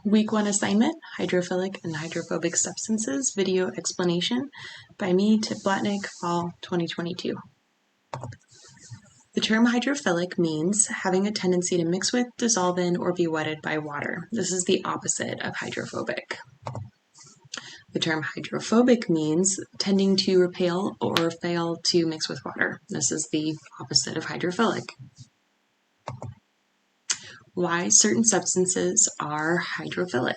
Week 1 assignment, hydrophilic and hydrophobic substances, video explanation by me, Tip Blatnick, fall 2022. The term hydrophilic means having a tendency to mix with, dissolve in, or be wetted by water. This is the opposite of hydrophobic. The term hydrophobic means tending to repel or fail to mix with water. This is the opposite of hydrophilic. Why certain substances are hydrophilic?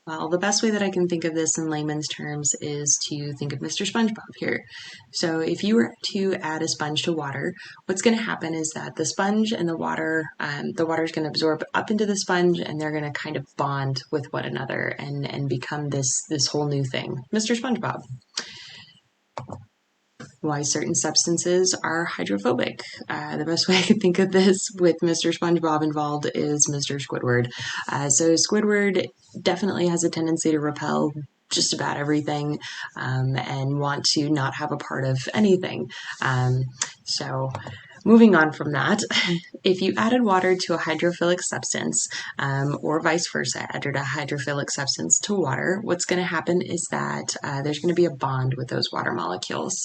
Well, the best way that I can think of this in layman's terms is to think of Mr. SpongeBob here. So if you were to add a sponge to water, what's going to happen is that the sponge and the water is going to absorb up into the sponge, and they're going to kind of bond with one another and become this whole new thing, Mr. SpongeBob. Why certain substances are hydrophobic. The best way I could think of this with Mr. SpongeBob involved is Mr. Squidward. So Squidward definitely has a tendency to repel just about everything and want to not have a part of anything. So moving on from that, if you added water to a hydrophilic substance, or vice versa, added a hydrophilic substance to water, what's going to happen is that there's going to be a bond with those water molecules.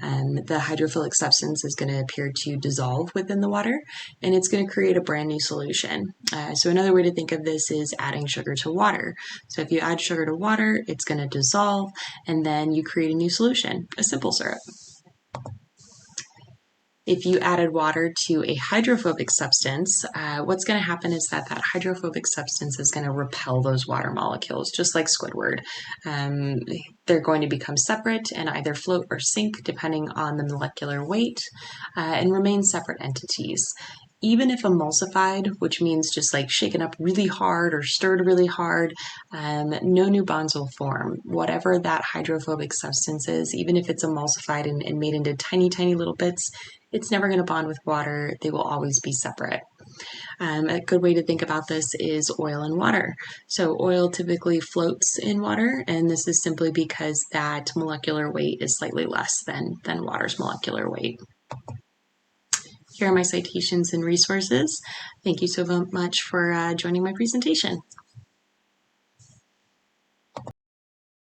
The hydrophilic substance is going to appear to dissolve within the water, and it's going to create a brand new solution. So another way to think of this is adding sugar to water. So if you add sugar to water, it's going to dissolve, and then you create a new solution, a simple syrup. If you added water to a hydrophobic substance, what's going to happen is that hydrophobic substance is going to repel those water molecules, just like Squidward. They're going to become separate and either float or sink depending on the molecular weight and remain separate entities. Even if emulsified, which means just like shaken up really hard or stirred really hard, no new bonds will form. Whatever that hydrophobic substance is, even if it's emulsified and made into tiny, tiny little bits, it's never going to bond with water. They will always be separate. A good way to think about this is oil and water. So oil typically floats in water, and this is simply because that molecular weight is slightly less than water's molecular weight. Here are my citations and resources. Thank you so much for joining my presentation.